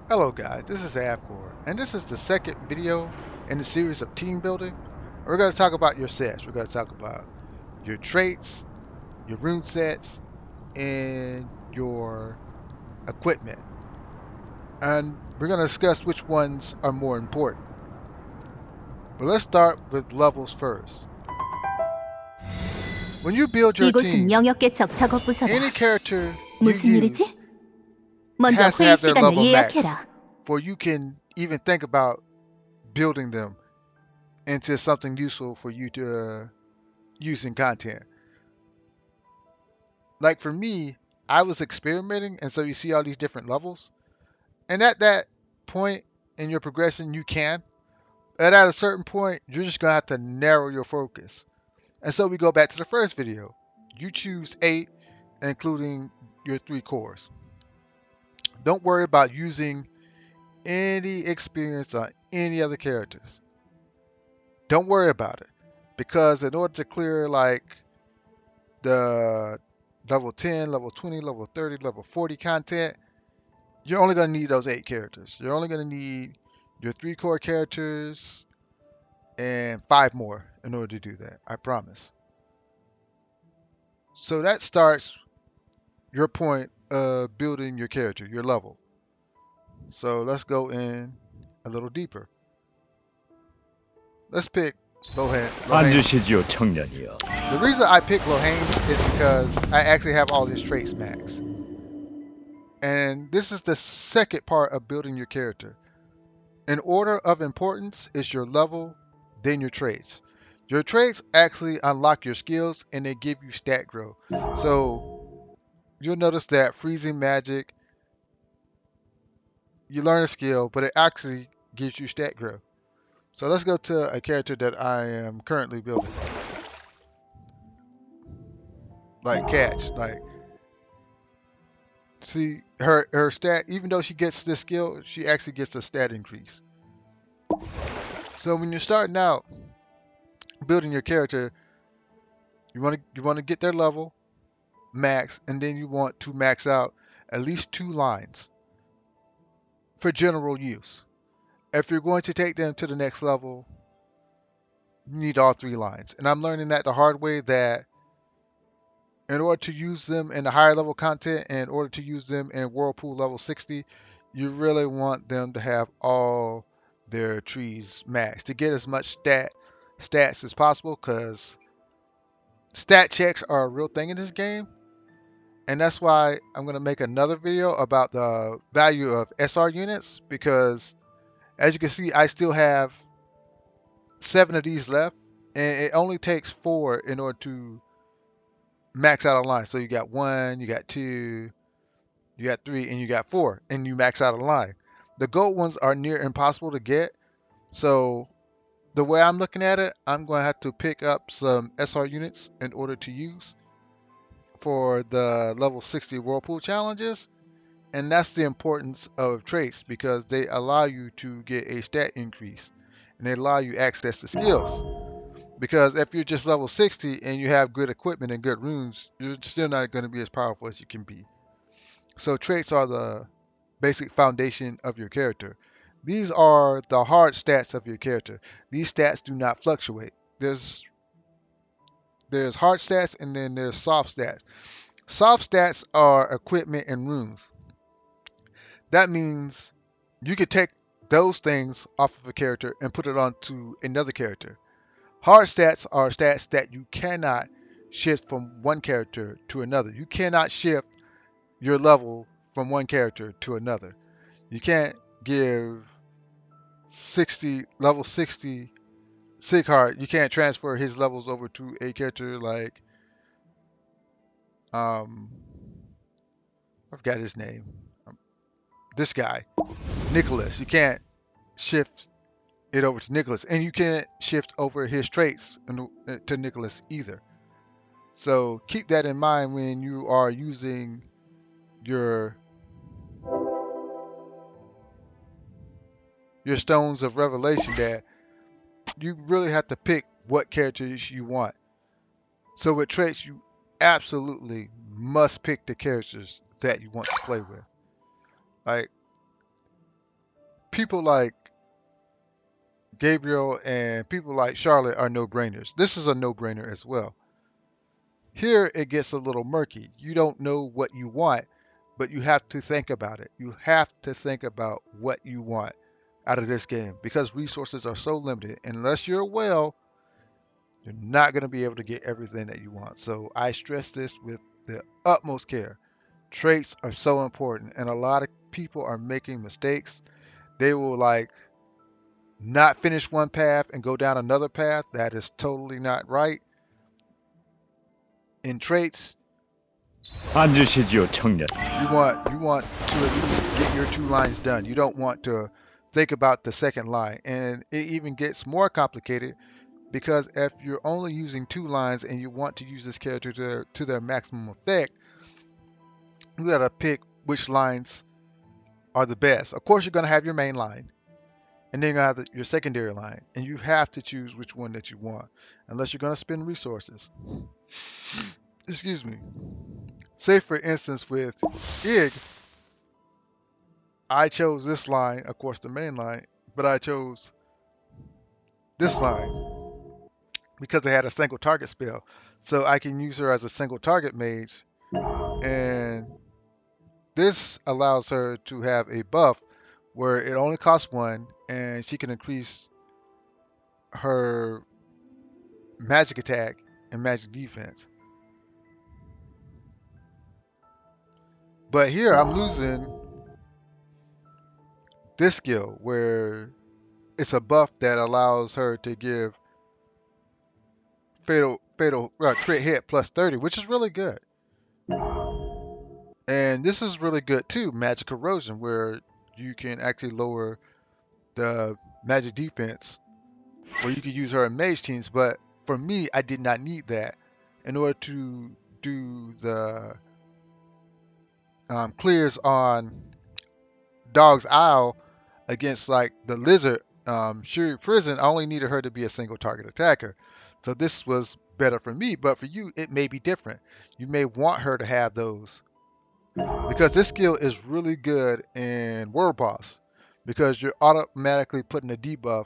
Hello guys, this is Avcoor, and this is the second video in the series of team building. We're going to talk about your sets. We're going to talk about your traits, your rune sets, and your equipment. And we're going to discuss which ones are more important. But let's start with levels first. When you build your 이곳은 team, 영역계 적 작업 부서다. any character you 무슨 use 일이지? 먼저 has to 회의 have their 시간을 level max 예약해라. for you can even think about building them into something useful for you to use in content. Like for me, I was experimenting, and so you see all these different levels. And at that point in your progression, you can. And at a certain point, you're just gonna have to narrow your focus. And so we go back to the first video. You choose 8, including your 3 cores. Don't worry about using any experience on any other characters. Don't worry about it. Because in order to clear like the level 10, level 20, level 30, level 40 content, you're only going to need those 8 characters. You're only going to need your 3 core characters and 5 more in order to do that. I promise. So that starts your point of building your character, your level. So let's go in a little deeper. Let's pick Lohan. 앉으시지요, 청년이여. The reason I pick Lohan is because I actually have all his traits max. And this is the second part of building your character. In order of importance is your level, then your traits. Your traits actually unlock your skills and they give you stat growth. So you'll notice that freezing magic, you learn a skill, but it actually gives you stat growth. So let's go to a character that I am currently building. Like Catch. Like, see her stat, even though she gets this skill, she actually gets a stat increase. So when you're starting out building your character, you want to get their level max, and then you want to max out at least 2 lines for general use. If you're going to take them to the next level, you need all 3 lines. And I'm learning that the hard way, that in order to use them in the higher level content and in order to use them in Whirlpool level 60, you really want them to have all their trees maxed to get as much stats as possible, because stat checks are a real thing in this game. And that's why I'm going to make another video about the value of SR units, because as you can see, I still have 7 of these left, and it only takes 4 in order to max out a line. So you got 1, you got 2, you got 3, and you got 4, and you max out a line. The gold ones are near impossible to get. So the way I'm looking at it, I'm going to have to pick up some SR units in order to use for the level 60 Whirlpool challenges. And that's the importance of traits, because they allow you to get a stat increase and they allow you access to skills. Because if you're just level 60 and you have good equipment and good runes, you're still not going to be as powerful as you can be. So traits are the basic foundation of your character. These are the hard stats of your character. These stats do not fluctuate. There's hard stats and then there's soft stats. Soft stats are equipment and runes. That means you could take those things off of a character and put it onto another character. Hard stats are stats that you cannot shift from one character to another. You cannot shift your level from one character to another. You can't give level 60 Sighart. You can't transfer his levels over to a character like I forgot his name. This guy, Nicholas. You can't shift it over to Nicholas, and you can't shift over his traits to Nicholas either. So keep that in mind when you are using your stones of revelation, that you really have to pick what characters you want. So with traits, you absolutely must pick the characters that you want to play with. Like, people like Gabriel and people like Charlotte are no-brainers. This is a no-brainer as well. Here it gets a little murky. You don't know what you want, but you have to think about it. You have to think about what you want out of this game because resources are so limited. Unless you're a whale, you're not going to be able to get everything that you want. So I stress this with the utmost care. Traits are so important, and a lot of people are making mistakes. They will like not finish one path and go down another path. That is totally not right. In traits, 앉으시지요, 청년. you want to at least get your 2 lines done. You don't want to think about the second line. And it even gets more complicated because if you're only using 2 lines and you want to use this character to their maximum effect, you gotta pick which lines are the best. Of course, you're gonna have your main line, and then you have your secondary line, and you have to choose which one that you want, unless you're gonna spend resources. Excuse me. Say for instance with Ig, I chose this line, of course the main line, but I chose this line because it had a single target spell. So I can use her as a single target mage, and this allows her to have a buff where it only costs 1 and she can increase her magic attack and magic defense. But here I'm losing this skill where it's a buff that allows her to give fatal crit hit plus 30, which is really good. And this is really good too, magic corrosion, where you can actually lower the magic defense, where you could use her in mage teams. But for me, I did not need that in order to do the clears on Dog's Isle against like the lizard Shuri Prison. I only needed her to be a single target attacker. So this was better for me, but for you, it may be different. You may want her to have those because this skill is really good in World Boss because you're automatically putting a debuff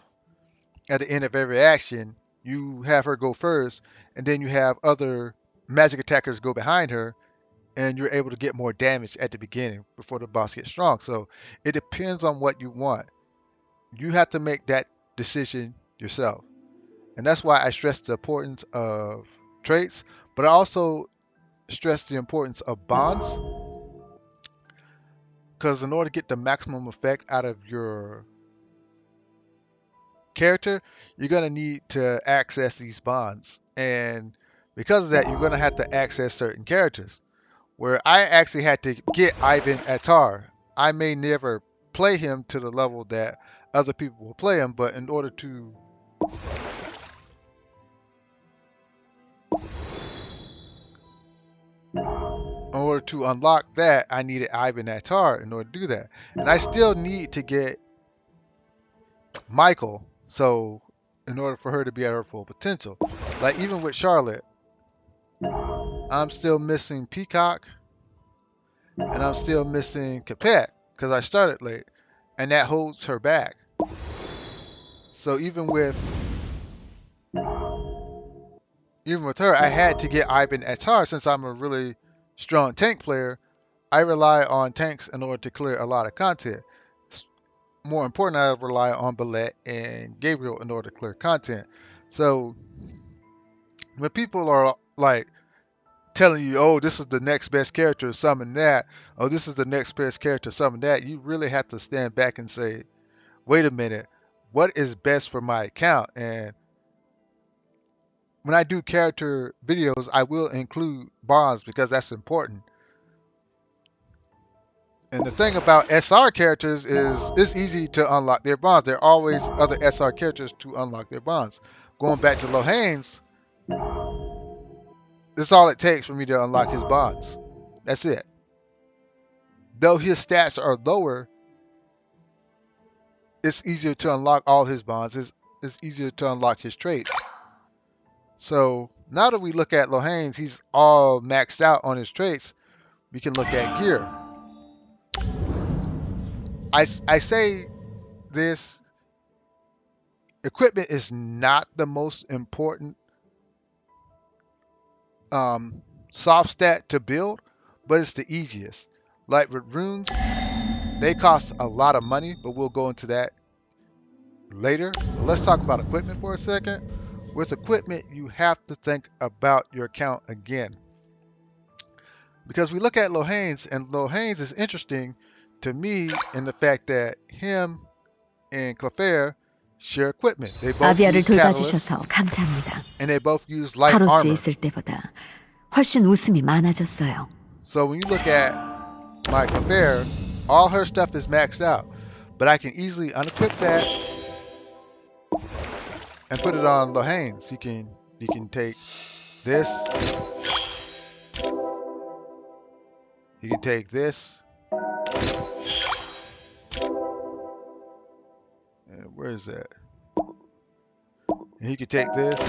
at the end of every action. You have her go first, and then you have other magic attackers go behind her, and you're able to get more damage at the beginning before the boss gets strong. So it depends on what you want. You have to make that decision yourself. And that's why I stress the importance of traits, but I also stress the importance of bonds. Because in order to get the maximum effect out of your character, you're going to need to access these bonds. And because of that, you're going to have to access certain characters. Where I actually had to get Ivan Attar. I may never play him to the level that other people will play him, but in order to unlock that, I needed Ivan Attar in order to do that. And I still need to get Michael, so in order for her to be at her full potential. Like even with Charlotte, I'm still missing Peacock, and I'm still missing Capet because I started late, and that holds her back. So even with her, I had to get Ivan Attar since I'm a really strong tank player. I rely on tanks in order to clear a lot of content. More important, I rely on Ballet and Gabriel in order to clear content. So when people are like telling you, oh, this is the next best character, summon that, oh, this is the next best character, summon that, you really have to stand back and say, wait a minute, what is best for my account? And when I do character videos, I will include bonds because that's important. And the thing about SR characters is it's easy to unlock their bonds. There are always other SR characters to unlock their bonds. Going back to Lohane's, that's all it takes for me to unlock his bonds. That's it. Though his stats are lower, it's easier to unlock all his bonds. It's easier to unlock his traits. So now that we look at Lohane's, he's all maxed out on his traits. We can look at gear. I say this, equipment is not the most important um, soft stat to build, but it's the easiest. Like with runes, they cost a lot of money, but we'll go into that later. But let's talk about equipment for a second. With equipment, you have to think about your account again. Because we look at Lohanes, and Lohanes is interesting to me in the fact that him and Clefairy share equipment. They both 아비아를 use catalyst, 돌봐주셔서 감사합니다. and they both use light 타로스에 armor. 있을 때보다 훨씬 웃음이 많아졌어요. So when you look at my Clefairy, all her stuff is maxed out, but I can easily unequip that and put it on Lohanes. You can take this, you can take this, and where is that? And he can take this,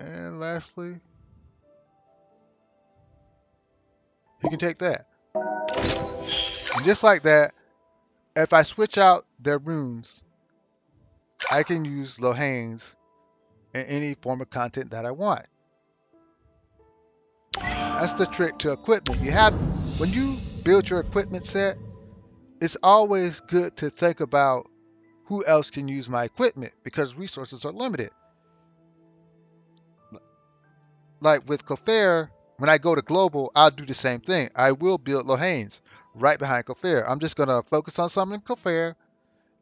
and lastly, he can take that. And just like that, if I switch out their runes, I can use Lohanes in any form of content that I want. That's the trick to equipment. When you build your equipment set, it's always good to think about who else can use my equipment because resources are limited. Like with Clefairy, when I go to global, I'll do the same thing. I will build Lohanes right behind Clefairy. I'm just gonna focus on something Clefairy.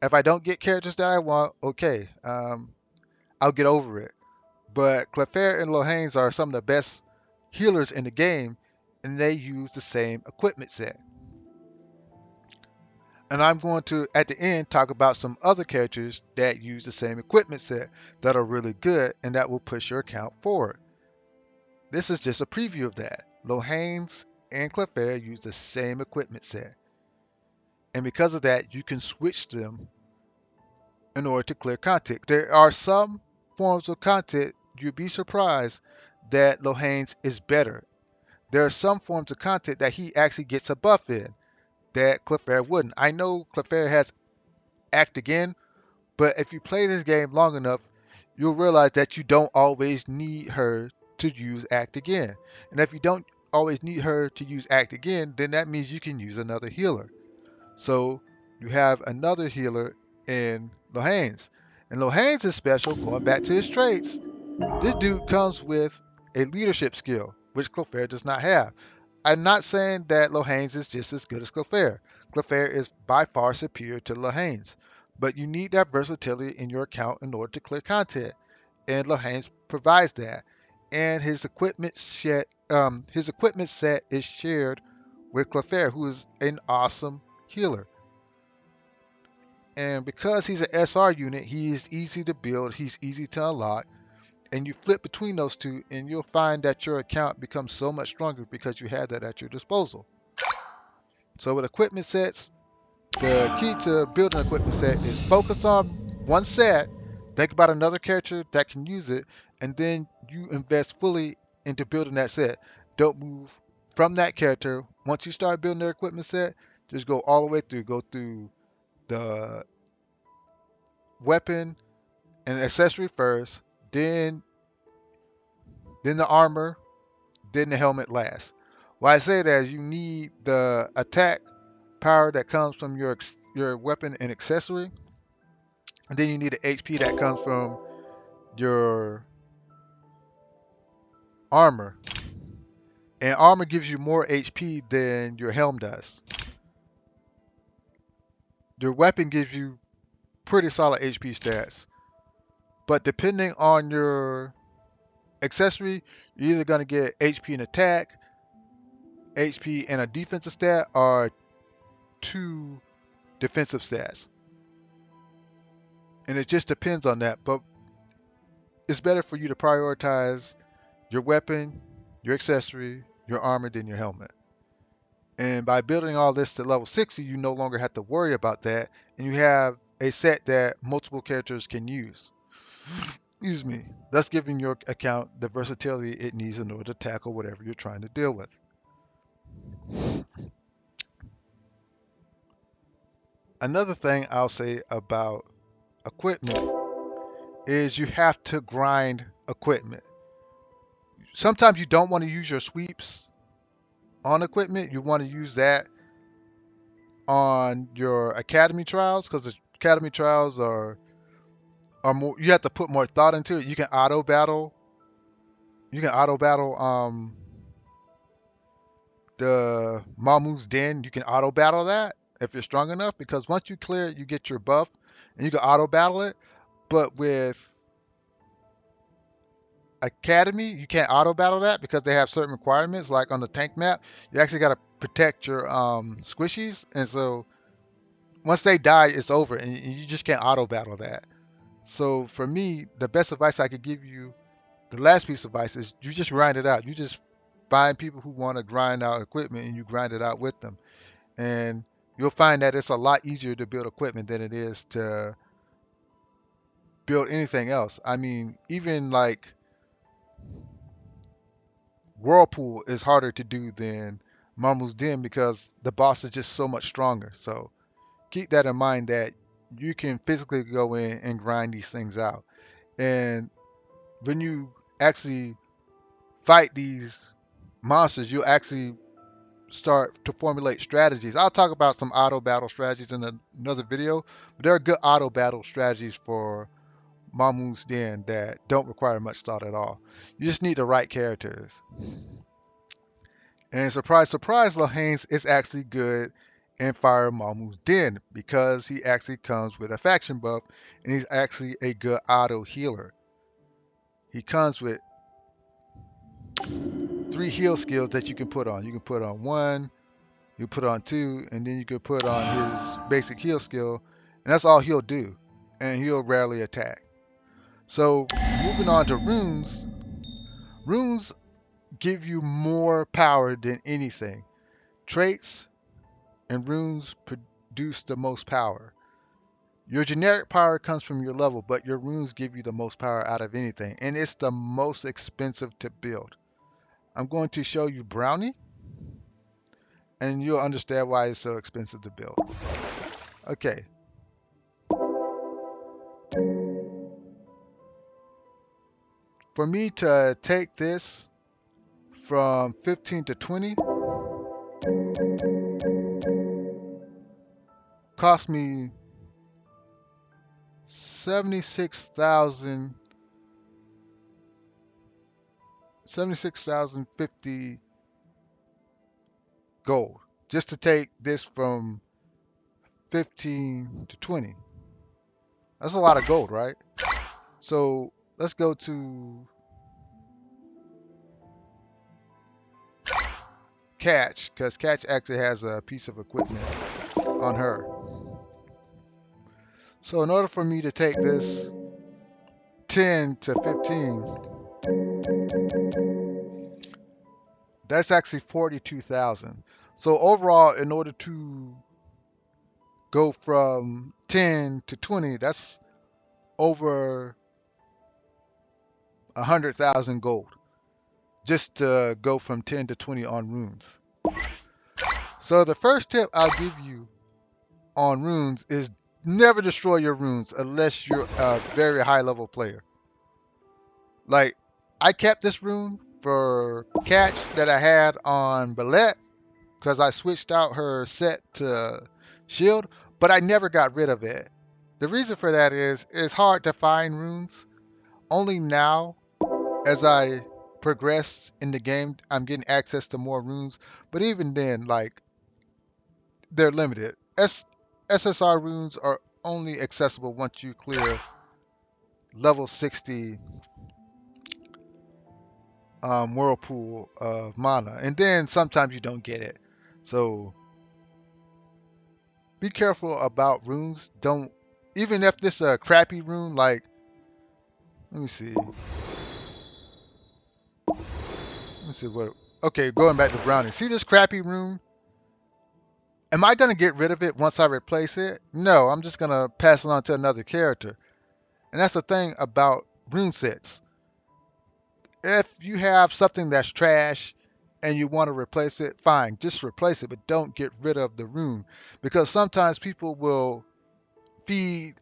If I don't get characters that I want, okay, I'll get over it. But Clefairy and Lohanes are some of the best healers in the game, and they use the same equipment set. And I'm going to, at the end, talk about some other characters that use the same equipment set that are really good and that will push your account forward. This is just a preview of that. Lohanes and Clefairy use the same equipment set. And because of that, you can switch them in order to clear content. There are some forms of content you'd be surprised that Lohanes is better. There are some forms of content that he actually gets a buff in that Clefairy wouldn't. I know Clefairy has Act Again, but if you play this game long enough, you'll realize that you don't always need her to use Act Again. And if you don't always need her to use Act Again, then that means you can use another healer. So you have another healer in Lohanes. And Lohanes is special, going back to his traits. This dude comes with a leadership skill, which Clefairy does not have. I'm not saying that Lohanes is just as good as Clefairy. Clefairy is by far superior to Lohanes. But you need that versatility in your account in order to clear content. And Lohanes provides that. And his equipment set is shared with Clefairy, who is an awesome healer. And because he's an SR unit, he is easy to build, he's easy to unlock, and you flip between those two and you'll find that your account becomes so much stronger because you have that at your disposal. So with equipment sets, the key to building an equipment set is focus on one set, think about another character that can use it, and then you invest fully into building that set. Don't move from that character. Once you start building their equipment set, just go all the way through. Go through the weapon and accessory first, then the armor, then the helmet last. Why I say that is you need the attack power that comes from your weapon and accessory, and then you need the HP that comes from your armor. And armor gives you more HP than your helm does. Your weapon gives you pretty solid HP stats, but depending on your accessory, you're either going to get HP and attack, HP and a defensive stat, or 2 defensive stats. And it just depends on that, but it's better for you to prioritize your weapon, your accessory, your armor, than your helmet. And by building all this to level 60, you no longer have to worry about that, and you have a set that multiple characters can use. Excuse me. Thus giving your account the versatility it needs in order to tackle whatever you're trying to deal with. Another thing I'll say about equipment is you have to grind equipment. Sometimes you don't want to use your sweeps on equipment. You want to use that on your academy trials because the academy trials are more. You have to put more thought into it. You can auto battle. You can auto battle the Mamu's Den. You can auto battle that if you're strong enough because once you clear it, you get your buff and you can auto battle it. But with Academy, you can't auto battle that because they have certain requirements. Like on the tank map, you actually got to protect your squishies, and so once they die, it's over, and you just can't auto battle that. So for me, the best advice I could give you, the last piece of advice is you just grind it out. You just find people who want to grind out equipment, and you grind it out with them, and you'll find that it's a lot easier to build equipment than it is to build anything else. I mean, even like Whirlpool is harder to do than Marvel's Den because the boss is just so much stronger. So keep that in mind that you can physically go in and grind these things out. And when you actually fight these monsters, you'll actually start to formulate strategies. I'll talk about some auto battle strategies in another video, but there are good auto battle strategies for Mamu's Den that don't require much thought at all. You just need the right characters. And surprise, surprise, Lohanes is actually good in Fire Mamu's Den because he actually comes with a faction buff and he's actually a good auto healer. He comes with 3 heal skills that you can put on. You can put on 1, you put on 2, and then you can put on his basic heal skill, and that's all he'll do. And he'll rarely attack. So moving on to runes, runes give you more power than anything. Traits and runes produce the most power. Your generic power comes from your level, but your runes give you the most power out of anything, and it's the most expensive to build. I'm going to show you Brownie, and you'll understand why it's so expensive to build. Okay. For me to take this from 15 to 20 cost me 76,050 gold just to take this from 15 to 20. That's a lot of gold, right? So let's go to Catch, because Catch actually has a piece of equipment on her. So in order for me to take this 10 to 15, that's actually 42,000. So overall, in order to go from 10 to 20, that's over 100,000 gold just to go from 10 to 20 on runes. So the first tip I'll give you on runes is never destroy your runes unless you're a very high level player. Like, I kept this rune for Catch that I had on Balette because I switched out her set to shield, but I never got rid of it. The reason for that is it's hard to find runes. Only now, as I progress in the game, I'm getting access to more runes. But even then, like, they're limited. SSR runes are only accessible once you clear level 60 whirlpool of mana, and then sometimes you don't get it. So be careful about runes. Don't, even if this is a crappy rune, like, let me see. Let me see what. Okay, going back to Brownie. See this crappy rune? Am I gonna get rid of it once I replace it? No, I'm just gonna pass it on to another character. And that's the thing about rune sets. If you have something that's trash and you want to replace it, fine, just replace it, but don't get rid of the rune, because sometimes people will feed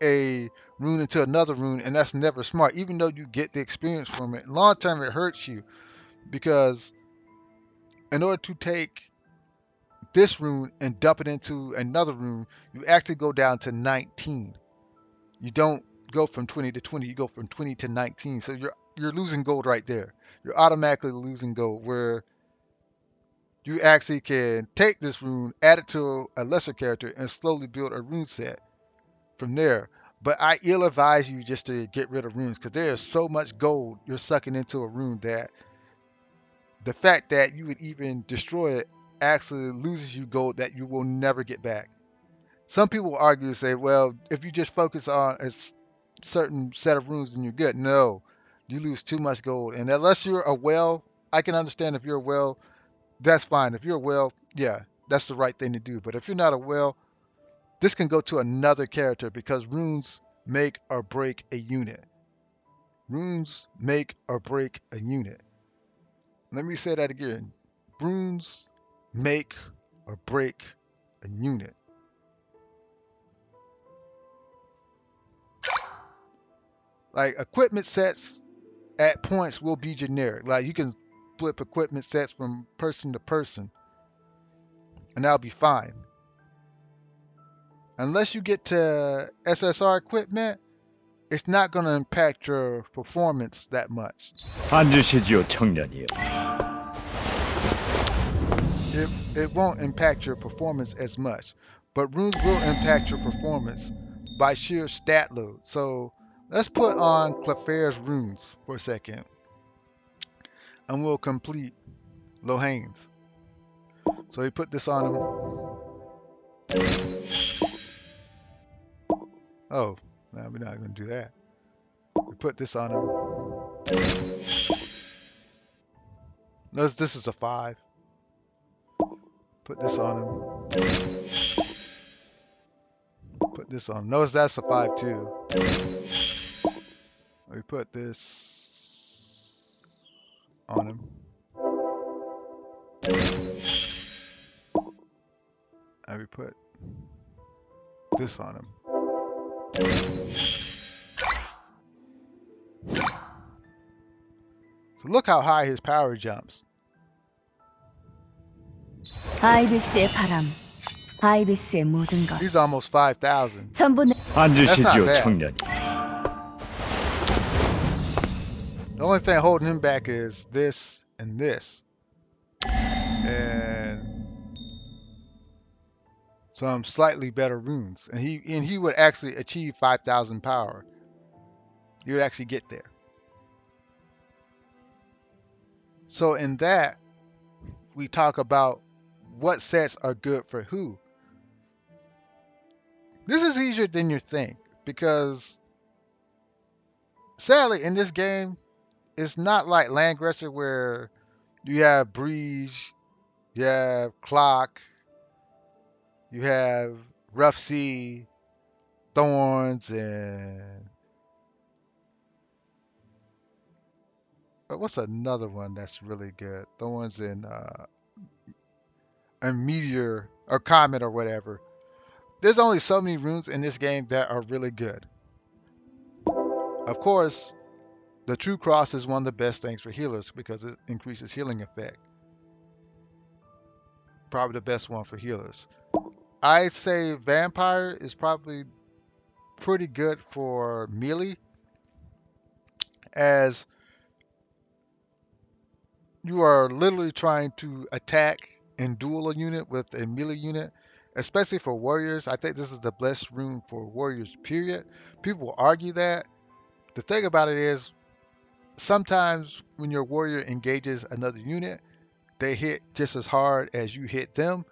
a rune into another rune, and that's never smart. Even though you get the experience from it, long term it hurts you, because in order to take this rune and dump it into another rune, you actually go down to 19. You don't go from 20 to 20, you go from 20 to 19. So you're losing gold right there. You're automatically losing gold, where you actually can take this rune, add it to a lesser character, and slowly build a rune set from there. But I ill advise you just to get rid of runes, because there is so much gold you're sucking into a rune that the fact that you would even destroy it actually loses you gold that you will never get back. Some people argue and say, well, if you just focus on a certain set of runes, then you're good. No, you lose too much gold. And unless you're a whale, I can understand if you're a whale, that's fine. If you're a whale, yeah, that's the right thing to do. But if you're not a whale, this can go to another character, because runes make or break a unit. Runes make or break a unit. Let me say that again. Runes make or break a unit. Like equipment sets at points will be generic. Like you can flip equipment sets from person to person, and that'll be fine. Unless you get to SSR equipment, it's not going to impact your performance that much. 앉으시지요, 청년이여. It won't impact your performance as much, but runes will impact your performance by sheer stat load. So let's put on Clefaire's runes for a second, and we'll complete Lohane's. So we put this on him. Oh, no, we're not going to do that. We put this on him. Notice this is a 5. Put this on him. Put this on him. Notice that's a 5 too. We put this on him. And we put this on him. So look how high his power jumps. 아이비스의 바람, 아이비스의 모든 것. He's almost 5,000. 전부 내 앉으시지요, bad. 청년이. The only thing holding him back is this and this. And some slightly better runes. And he would actually achieve 5,000 power. He would actually get there. So in that, we talk about what sets are good for who. This is easier than you think, because sadly in this game, it's not like Landgressor where you have Breeze, you have Clock, you have Rough Sea, Thorns, and what's another one that's really good? Thorns and Meteor or Comet or whatever. There's only so many runes in this game that are really good. Of course, the True Cross is one of the best things for healers because it increases healing effect. Probably the best one for healers. I'd say Vampire is probably pretty good for melee, as you are literally trying to attack and duel a unit with a melee unit, especially for warriors. I think this is the best rune for warriors, period. People will argue that. The thing about it is, sometimes when your warrior engages another unit, they hit just as hard as you hit them,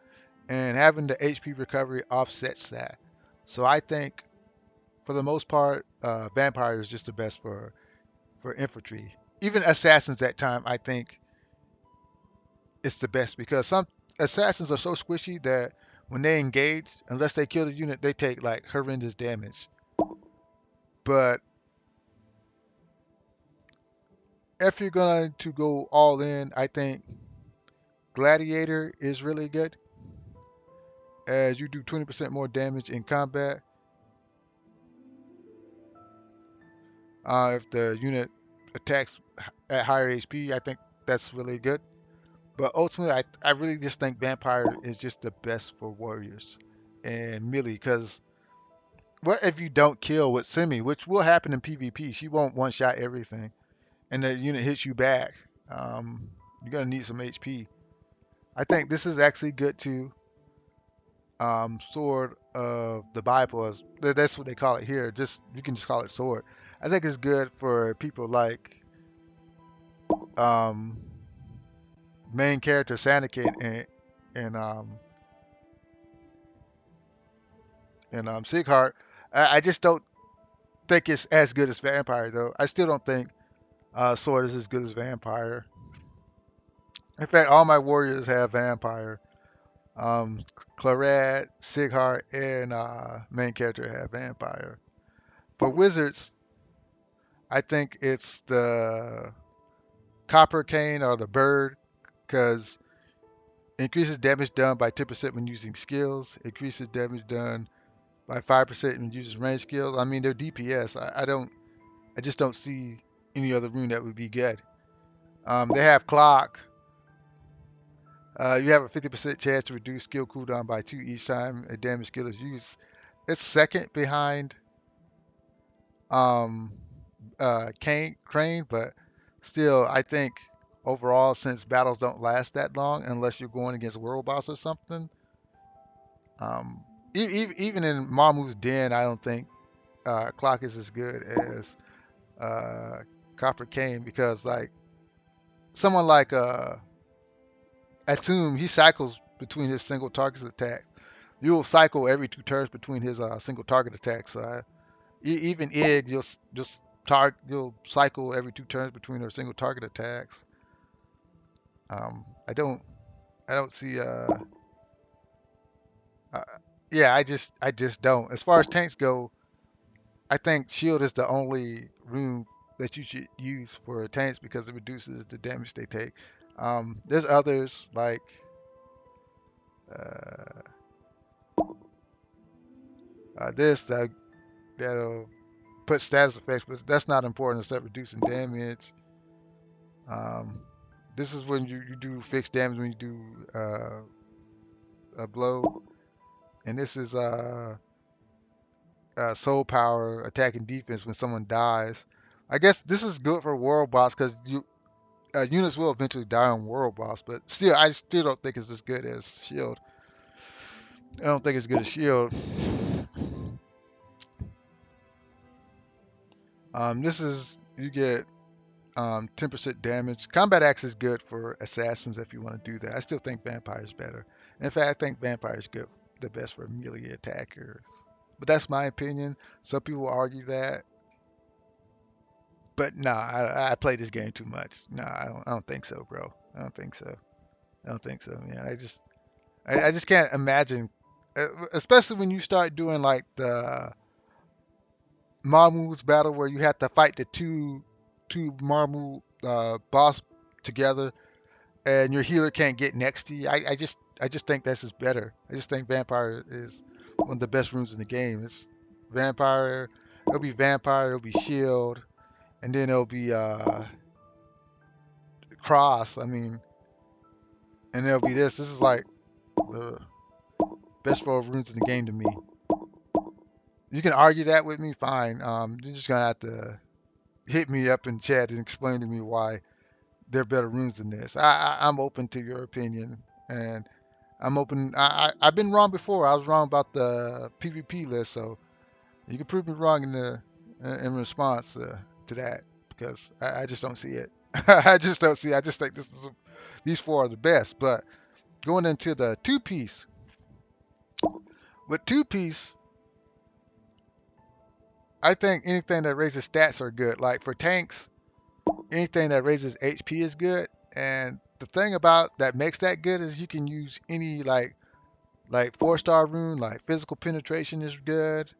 and having the HP recovery offsets that. So I think, for the most part, Vampire is just the best for infantry. Even assassins at time, I think it's the best, because some assassins are so squishy that when they engage, unless they kill the unit, they take like horrendous damage. But if you're going to go all in, I think Gladiator is really good, as you do 20% more damage in combat. If the unit attacks at higher HP, I think that's really good. But ultimately, I really just think Vampire is just the best for warriors and melee. Because what if you don't kill with Simi, which will happen in PvP? She won't one-shot everything, and the unit hits you back. You're gonna need some HP. I think this is actually good too. Sword of the Bible is that's what they call it here. Just you can just call it sword. I think it's good for people like um, main character Sanikin and Sighart. I just don't think it's as good as Vampire though. I still don't think Sword is as good as Vampire. In fact, all my warriors have Vampire. Um, Claret, Sighart, and main character have Vampire. For wizards, I think it's the Copper Cane or the Bird, because increases damage done by 10% when using skills, increases damage done by 5% when using range skills. I mean, they're DPS. I just don't see any other rune that would be good. They have Clock. You have a 50% chance to reduce skill cooldown by 2 each time a damage skill is used. It's second behind um, Crane, but still, I think overall, since battles don't last that long unless you're going against world boss or something, um, even in Marmu's Den, I don't think Clock is as good as uh, Copper Cane, because like someone like Atum, he cycles between his single target attacks. You'll cycle every 2 turns between his single target attacks. Even Ig, you'll cycle every 2 turns between her single target attacks. Um, I don't I don't see uh yeah, I just don't. As far as tanks go, I think shield is the only rune that you should use for tanks because it reduces the damage they take. There's others like uh, this that'll put status effects, but that's not important except reducing damage. Um, this is when you do fixed damage when you do a blow, and this is soul power attacking defense when someone dies. I guess this is good for world boss because units will eventually die on world boss, but still, I still don't think it's as good as shield. I don't think it's good as shield. This is you get 10% damage. Combat axe is good for assassins if you want to do that. I still think vampire is better. In fact, I think vampire is good, the best for melee attackers. But that's my opinion. Some people argue that. But nah, I play this game too much. Nah, I don't think so, bro. I don't think so. I don't think so, man. I just can't imagine, especially when you start doing like the Marmu's battle where you have to fight the two Marmu boss together, and your healer can't get next to you. I just think this is better. I just think Vampire is one of the best runes in the game. It's Vampire. It'll be Vampire. It'll be Shield, and then it'll be Cross. I mean, and it'll be this. This is like the best 4 runes in the game to me. You can argue that with me, fine. You're just gonna have to hit me up in chat and explain to me why they're better runes than this. I'm open to your opinion, and I'm open. I've been wrong before. I was wrong about the PvP list, so you can prove me wrong in response to that, because I just don't see it. I just don't see it. I just think these 4 are the best. But going into the two piece, with two piece, I think anything that raises stats are good. Like for tanks, anything that raises HP is good. And the thing about that makes that good is you can use any like 4-star rune, like physical penetration is good.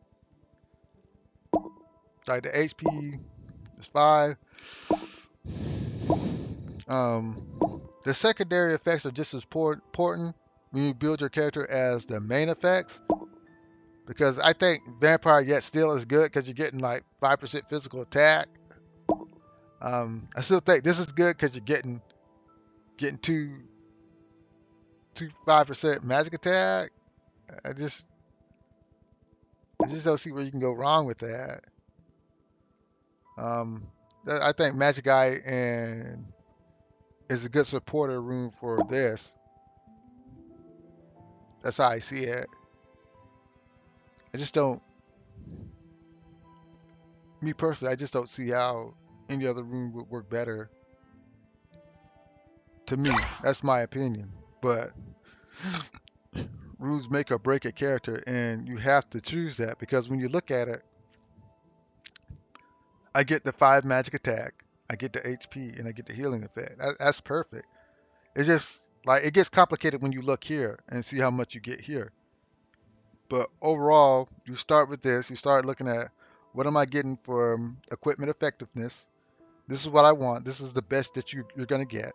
Like the HP is 5. Um, The secondary effects are just as important when you build your character as the main effects, because I think vampire yet still is good because you're getting like 5% physical attack. I still think this is good because you're getting 5% magic attack. I just don't see where you can go wrong with that. Um, I think Magic Eye and is a good supporter room for this. That's how I see it. I just don't, me personally, I just don't see how any other room would work better. To me, that's my opinion. But rules make or break a character, and you have to choose that because when you look at it, I get the 5 magic attack, I get the HP, and I get the healing effect. That's perfect. It's just like it gets complicated when you look here and see how much you get here. But overall, you start with this. You start looking at what am I getting from equipment effectiveness. This is what I want. This is the best that you're gonna get.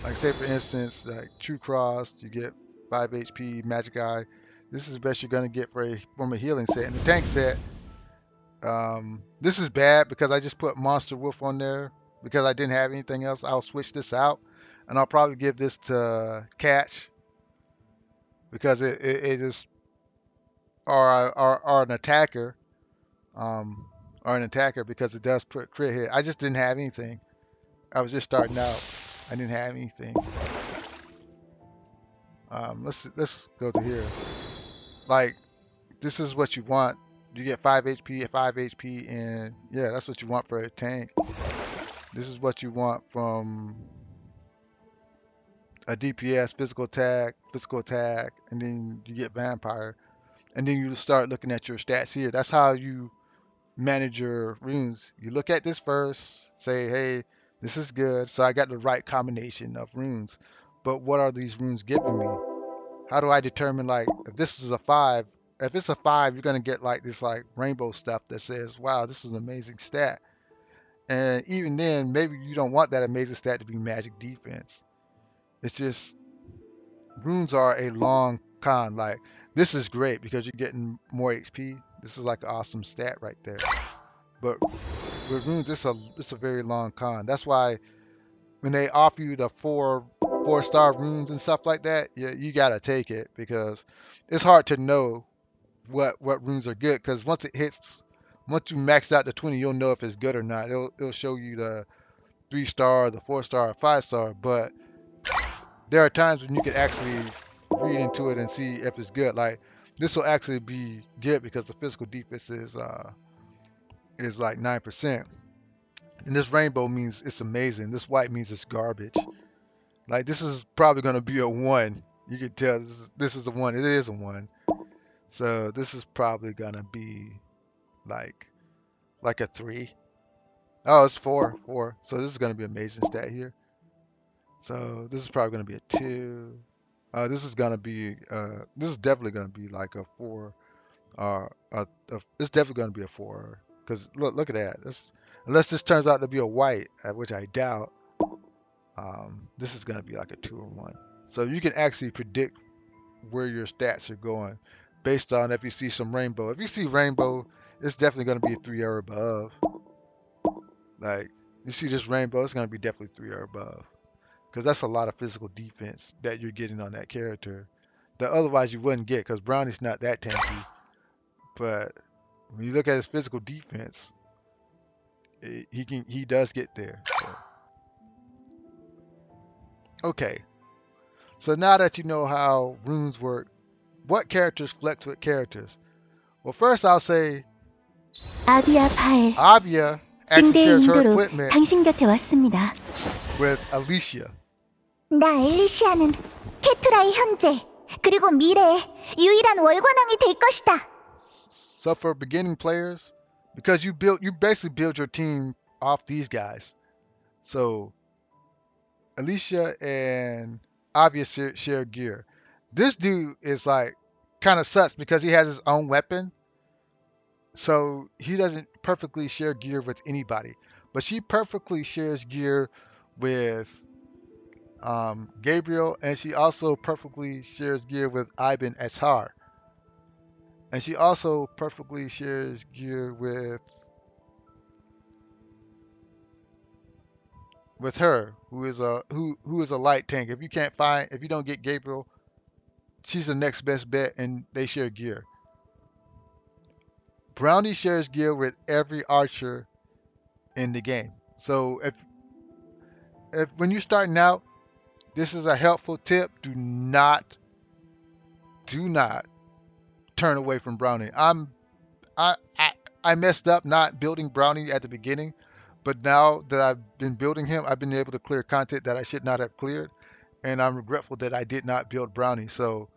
Like say for instance, like True Cross, you get 5 HP, Magic Eye. This is the best you're gonna get from a healing set. And the tank set, this is bad because I just put Monster Wolf on there because I didn't have anything else. I'll switch this out, and I'll probably give this to Catch because it is or an attacker, or an attacker because it does put crit hit. I just didn't have anything. I was just starting out. I didn't have anything. Let's go to here. Like this is what you want. You get 5 HP at 5 HP, and yeah, that's what you want for a tank. This is what you want from a DPS, physical attack, and then you get vampire. And then you start looking at your stats here. That's how you manage your runes. You look at this first, say, hey, this is good. So I got the right combination of runes. But what are these runes giving me? How do I determine like if this is a 5? If it's a 5, you're gonna get like this like rainbow stuff that says, wow, this is an amazing stat. And even then, maybe you don't want that amazing stat to be magic defense. It's just runes are a long con. Like this is great because you're getting more HP. This is like an awesome stat right there. But with runes, it's a very long con. That's why when they offer you the four-star runes and stuff like that, you gotta take it because it's hard to know what runes are good. Because once you max out the 20, you'll know if it's good or not. It'll show you the 3-star, the 4-star, or 5-star. But there are times when you can actually read into it and see if it's good. Like this will actually be good because the physical defense is like 9%. And this rainbow means it's amazing. This white means it's garbage. Like this is probably gonna be a 1. You can tell this is a 1. It is a 1. So this is probably gonna be like a 3. Oh, it's 4, 4. So this is gonna be an amazing stat here. So this is probably gonna be a 2. This is definitely gonna be like a 4. It's definitely gonna be a 4. Cause look at that. Unless this turns out to be a white, which I doubt. This is going to be like a 2 or 1. So you can actually predict where your stats are going based on if you see some rainbow. If you see rainbow, it's definitely going to be a 3 or above. Like, you see this rainbow, it's going to be definitely 3 or above. Because that's a lot of physical defense that you're getting on that character that otherwise you wouldn't get because Brownie's not that tanky. But when you look at his physical defense, he does get there. So. Okay, so now that you know how runes work, what characters flex with characters? Well, first I'll say 아비아 파엘, Avia actually 빙대의 shares her 인도로 equipment 당신 곁에 왔습니다. with Alicia. 나 엘리시아는 케투라의 현재 그리고 미래의 유일한 월관왕이 될 것이다. So for beginning players, because you basically build your team off these guys. So Alicia and Avia share gear. This dude is like kind of sucks because he has his own weapon. So he doesn't perfectly share gear with anybody. But she perfectly shares gear with Gabriel, and she also perfectly shares gear with Ivan Atar. And she also perfectly shares gear with her, who is a light tank. If you don't get Gabriel, she's the next best bet, and they share gear. Brownie shares gear with every archer in the game. So if when you're starting out, this is a helpful tip. Do not turn away from Brownie. I messed up not building Brownie at the beginning, but now that I've been building him, I've been able to clear content that I should not have cleared, and I'm regretful that I did not build Brownie. So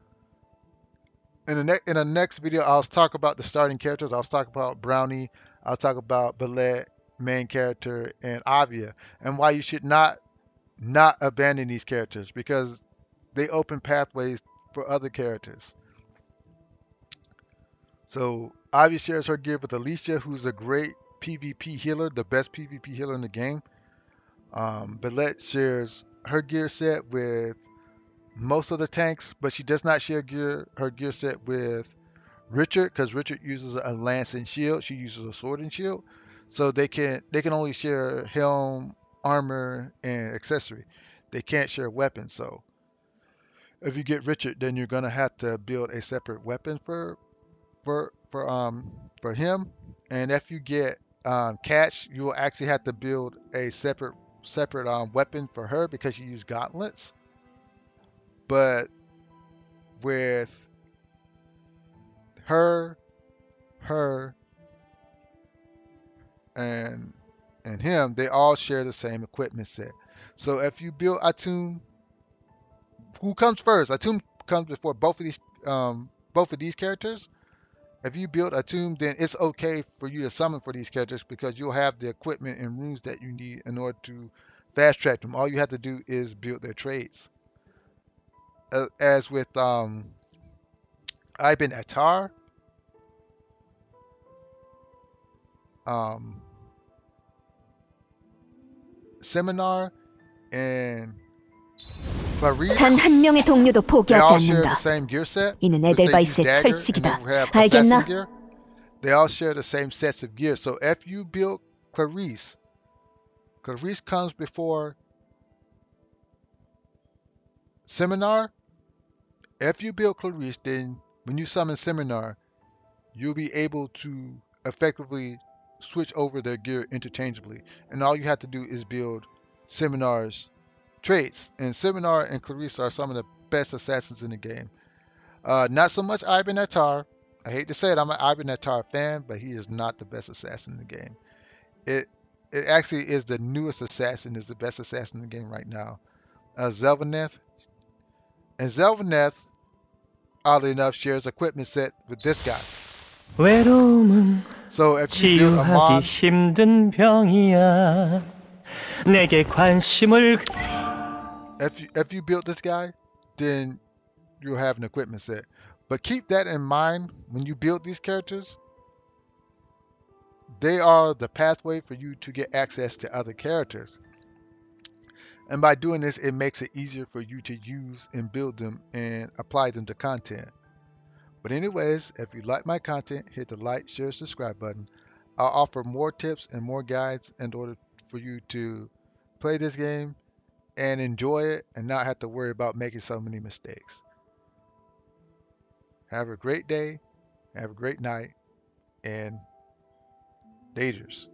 in the next video, I'll talk about the starting characters. I'll talk about Brownie. I'll talk about Ballet, main character, and Avia, and why you should not abandon these characters because they open pathways for other characters. So Ivy shares her gear with Alicia, who's a great PvP healer, the best PvP healer in the game. Belette shares her gear set with most of the tanks, but she does not share her gear set with Richard because Richard uses a lance and shield. She uses a sword and shield, so they can only share helm, armor, and accessory. They can't share weapons. So if you get Richard, then you're gonna have to build a separate weapon for for um for him. And if you get Catch, you will actually have to build a separate weapon for her because she used gauntlets. But with her, her, and him, they all share the same equipment set. So if you build Atum, who comes first? Atum comes before both of these characters. If you build a tomb, then it's okay for you to summon for these characters because you'll have the equipment and runes that you need in order to fast track them. All you have to do is build their trades. As with Ibn Attar, um, Seminar, and 단 Clarice, 한 명의 동료도 they 포기하지 all share the 않는다. same gear set. 이는 Let's say you use 에델바이스의 dagger and they 철칙이다. have assassin 알겠나? gear. They all share the same sets of gear. So if you build Clarice, Clarice comes before Seminar. If you build Clarice, then when you summon Seminar, you'll be able to effectively switch over their gear interchangeably. And all you have to do is build Seminar's traits. And Seminar and Clarice are some of the best assassins in the game. Not so much Ibn Attar. I hate to say it, I'm an Ibn Attar fan, but he is not the best assassin in the game. It it actually is the newest assassin, is the best assassin in the game right now. Zelvaneth. And Zelvaneth, oddly enough, shares equipment set with this guy. 외로움은 So if you build 치유하기 Amon, 힘든 병이야. 내게 관심을 if you build this guy, then you'll have an equipment set. But keep that in mind when you build these characters. They are the pathway for you to get access to other characters. And by doing this, it makes it easier for you to use and build them and apply them to content. But anyways, if you like my content, hit the like, share, subscribe button. I'll offer more tips and more guides in order for you to play this game and enjoy it and not have to worry about making so many mistakes. Have a great day, have a great night, and daters.